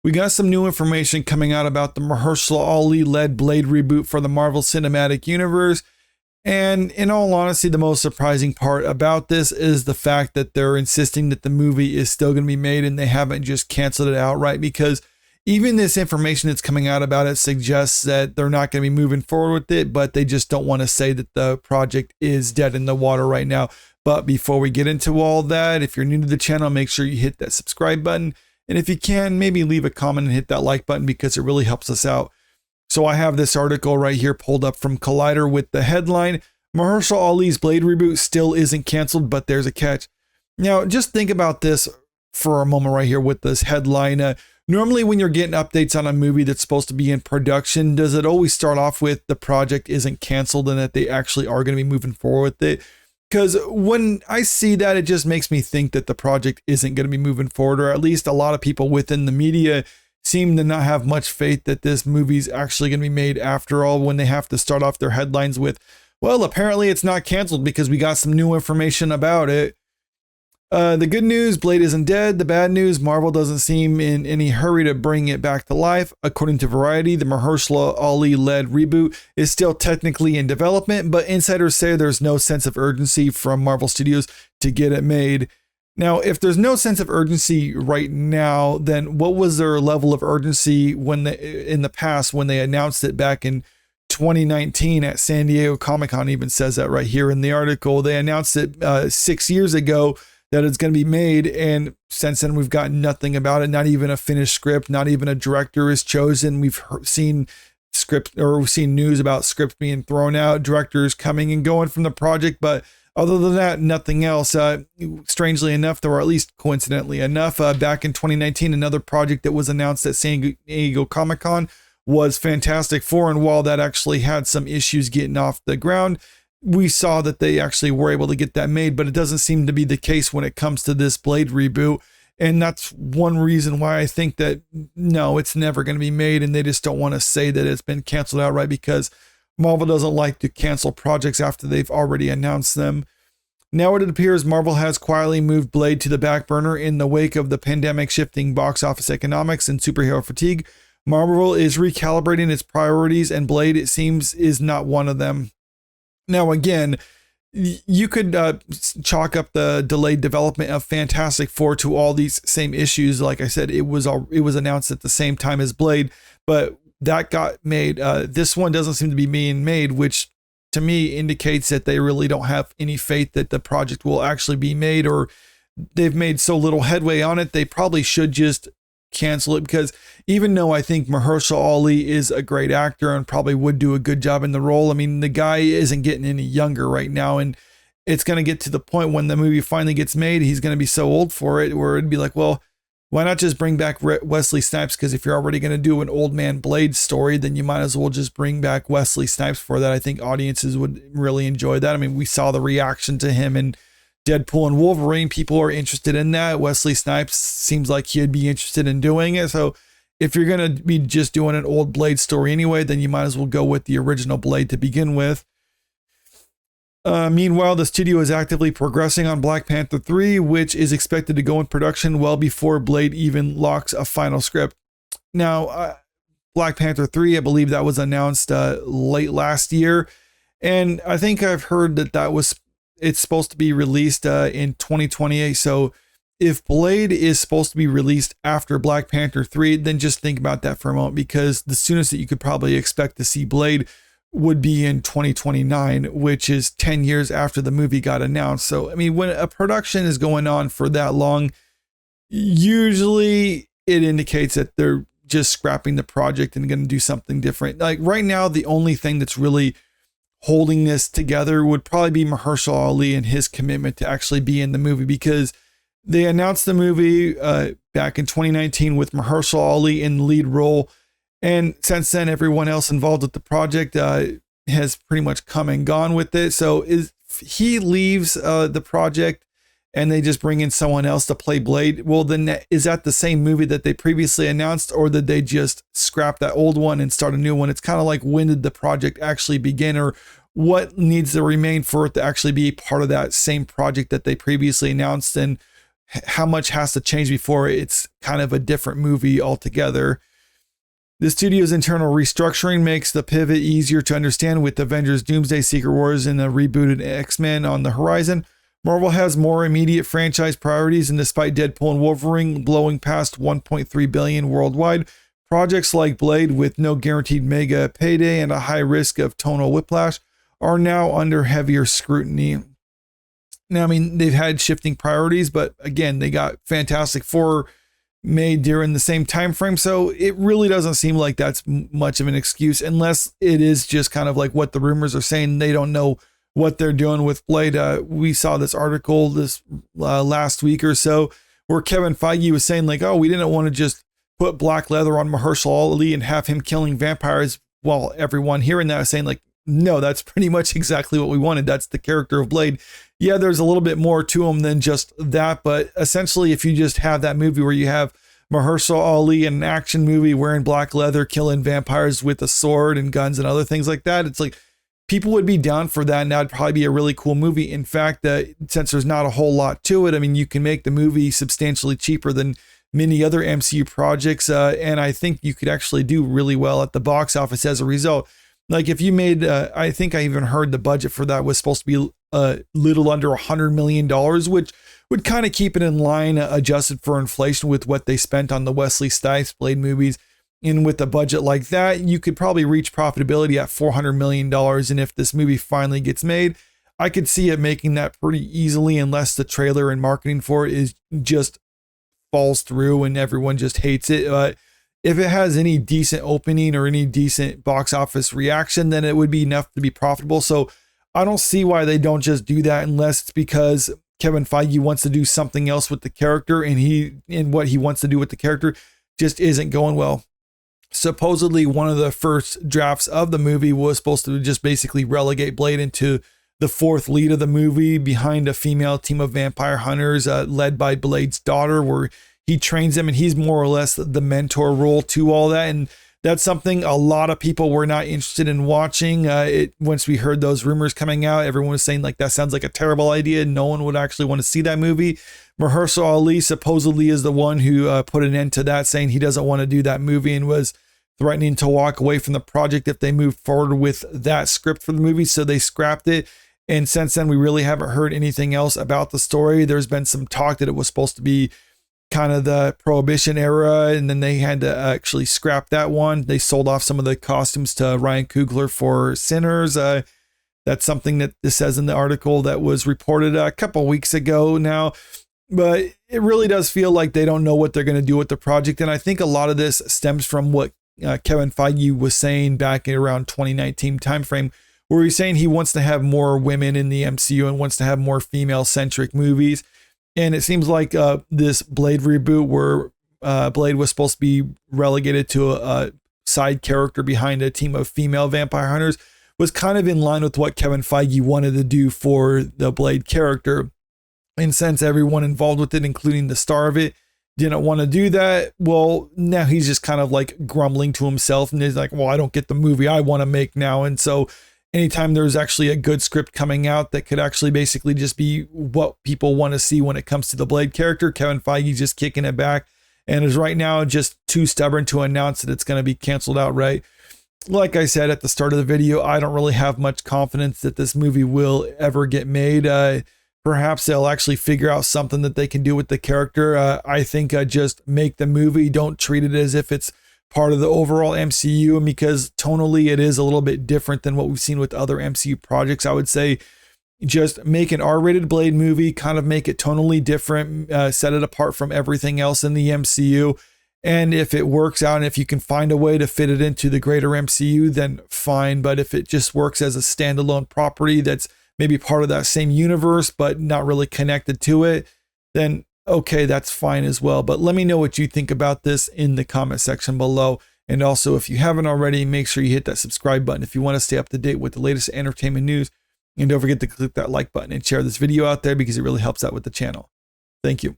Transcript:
we got some new information coming out about the Mahershala Ali led Blade reboot for the Marvel Cinematic Universe. And in all honesty, the most surprising part about this is the fact that they're insisting that the movie is still going to be made and they haven't just canceled it outright, because even this information that's coming out about it suggests that they're not going to be moving forward with it, but they just don't want to say that the project is dead in the water right now. But before we get into all that, if you're new to the channel, make sure you hit that subscribe button. And if you can, maybe leave a comment and hit that like button, because it really helps us out. So I have this article right here pulled up from Collider with the headline, Mahershala Ali's Blade reboot still isn't canceled, but there's a catch. Now, just think about this for a moment right here with this headline. Normally, when you're getting updates on a movie that's supposed to be in production, does it always start off with the project isn't canceled and that they actually are going to be moving forward with it? Because when I see that, it just makes me think that the project isn't going to be moving forward, or at least a lot of people within the media seem to not have much faith that this movie's actually going to be made after all, when they have to start off their headlines with, well, apparently it's not canceled because we got some new information about it. The good news, Blade isn't dead. The bad news, Marvel doesn't seem in any hurry to bring it back to life. According to Variety, the Mahershala Ali-led reboot is still technically in development, but insiders say there's no sense of urgency from Marvel Studios to get it made. Now, if there's no sense of urgency right now, then what was their level of urgency when in the past when they announced it back in 2019 at San Diego Comic-Con? Even says that right here in the article. They announced it 6 years ago that it's going to be made, and since then we've gotten nothing about it. Not even a finished script, not even a director is chosen. We've seen news about scripts being thrown out, directors coming and going from the project, but other than that, nothing else. Strangely enough, or at least coincidentally enough, back in 2019, another project that was announced at San Diego Comic-Con was Fantastic Four, and while that actually had some issues getting off the ground, we saw that they actually were able to get that made, but it doesn't seem to be the case when it comes to this Blade reboot. And that's one reason why I think that, no, it's never going to be made, and they just don't want to say that it's been canceled outright, because Marvel doesn't like to cancel projects after they've already announced them. Now it appears Marvel has quietly moved Blade to the back burner in the wake of the pandemic shifting box office economics and superhero fatigue. Marvel is recalibrating its priorities, and Blade, it seems, is not one of them. Now, again, you could chalk up the delayed development of Fantastic Four to all these same issues. Like I said, it was announced at the same time as Blade, but that got made. This one doesn't seem to be being made, which to me indicates that they really don't have any faith that the project will actually be made, or they've made so little headway on it, they probably should just cancel it. Because even though I think Mahershala Ali is a great actor and probably would do a good job in the role, I mean, the guy isn't getting any younger right now, and it's going to get to the point when the movie finally gets made, he's going to be so old for it, where it'd be like, well, why not just bring back Wesley Snipes? Because if you're already going to do an old man Blade story, then you might as well just bring back Wesley Snipes for that. I think audiences would really enjoy that. I mean, we saw the reaction to him in Deadpool and Wolverine. People are interested in that. Wesley Snipes seems like he'd be interested in doing it. So if you're going to be just doing an old Blade story anyway, then you might as well go with the original Blade to begin with. Meanwhile, the studio is actively progressing on Black Panther 3, which is expected to go in production well before Blade even locks a final script. Now, Black Panther 3, I believe that was announced late last year, and I think I've heard that it's supposed to be released in 2028. So if Blade is supposed to be released after Black Panther 3, then just think about that for a moment, because the soonest that you could probably expect to see Blade would be in 2029, which is 10 years after the movie got announced. So, I mean, when a production is going on for that long, usually it indicates that they're just scrapping the project and going to do something different. Like right now, the only thing that's really holding this together would probably be Mahershala Ali and his commitment to actually be in the movie, because they announced the movie back in 2019 with Mahershala Ali in the lead role. And since then, everyone else involved with the project has pretty much come and gone with it. So if he leaves the project and they just bring in someone else to play Blade, well, then is that the same movie that they previously announced, or did they just scrap that old one and start a new one? It's kind of like, when did the project actually begin, or what needs to remain for it to actually be part of that same project that they previously announced? And how much has to change before it's kind of a different movie altogether. The studio's internal restructuring makes the pivot easier to understand with Avengers Doomsday, Secret Wars, and a rebooted X-Men on the horizon. Marvel has more immediate franchise priorities, and despite Deadpool and Wolverine blowing past $1.3 billion worldwide, projects like Blade, with no guaranteed mega payday and a high risk of tonal whiplash, are now under heavier scrutiny. Now, I mean, they've had shifting priorities, but again, they got Fantastic Four made during the same time frame, so it really doesn't seem like that's much of an excuse, unless it is just kind of like what the rumors are saying. They don't know what they're doing with Blade. We saw this article this last week or so where Kevin Feige was saying like, oh, we didn't want to just put black leather on Mahershala Ali and have him killing vampires. Well, everyone hearing that is saying like, no, that's pretty much exactly what we wanted. That's the character of Blade. Yeah, there's a little bit more to him than just that, but essentially if you just have that movie where you have Mahershala Ali in an action movie wearing black leather, killing vampires with a sword and guns and other things like that, it's like people would be down for that, and that'd probably be a really cool movie. In fact, since there's not a whole lot to it, I mean, you can make the movie substantially cheaper than many other MCU projects, and I think you could actually do really well at the box office as a result. Like if you made, I think I even heard the budget for that was supposed to be a little under $100 million, which would kind of keep it in line, adjusted for inflation, with what they spent on the Wesley Snipes Blade movies. And with a budget like that, you could probably reach profitability at $400 million. And if this movie finally gets made, I could see it making that pretty easily, unless the trailer and marketing for it is just falls through and everyone just hates it. If it has any decent opening or any decent box office reaction, then it would be enough to be profitable. So I don't see why they don't just do that, unless it's because Kevin Feige wants to do something else with the character, and what he wants to do with the character just isn't going well. Supposedly one of the first drafts of the movie was supposed to just basically relegate Blade into the fourth lead of the movie behind a female team of vampire hunters, led by Blade's daughter, where he trains them and he's more or less the mentor role to all that. And that's something a lot of people were not interested in watching. Once we heard those rumors coming out, everyone was saying like, that sounds like a terrible idea. No one would actually want to see that movie. Mahershala Ali supposedly is the one who put an end to that, saying he doesn't want to do that movie and was threatening to walk away from the project if they moved forward with that script for the movie. So they scrapped it. And since then, we really haven't heard anything else about the story. There's been some talk that it was supposed to be kind of the Prohibition era, and then they had to actually scrap that one. They sold off some of the costumes to Ryan Coogler for Sinners. That's something that this says in the article that was reported a couple weeks ago now. But it really does feel like they don't know what they're going to do with the project. And I think a lot of this stems from what Kevin Feige was saying back in around 2019 timeframe, where he's saying he wants to have more women in the MCU and wants to have more female-centric movies. And it seems like this Blade reboot, where Blade was supposed to be relegated to a side character behind a team of female vampire hunters, was kind of in line with what Kevin Feige wanted to do for the Blade character. And since everyone involved with it, including the star of it, didn't want to do that, well, now he's just kind of like grumbling to himself, and he's like, well, I don't get the movie I want to make now. And so anytime there's actually a good script coming out that could actually basically just be what people want to see when it comes to the Blade character, Kevin Feige's just kicking it back and is right now just too stubborn to announce that it's going to be canceled outright. Like I said at the start of the video, I don't really have much confidence that this movie will ever get made. Perhaps they'll actually figure out something that they can do with the character. I think just make the movie. Don't treat it as if it's part of the overall MCU, and because tonally it is a little bit different than what we've seen with other MCU projects. I would say just make an R-rated Blade movie, kind of make it tonally different, set it apart from everything else in the MCU. And if it works out and if you can find a way to fit it into the greater MCU, then fine. But if it just works as a standalone property that's maybe part of that same universe but not really connected to it, then okay, that's fine as well. But let me know what you think about this in the comment section below. And also, if you haven't already, make sure you hit that subscribe button if you want to stay up to date with the latest entertainment news. And don't forget to click that like button and share this video out there, because it really helps out with the channel. Thank you.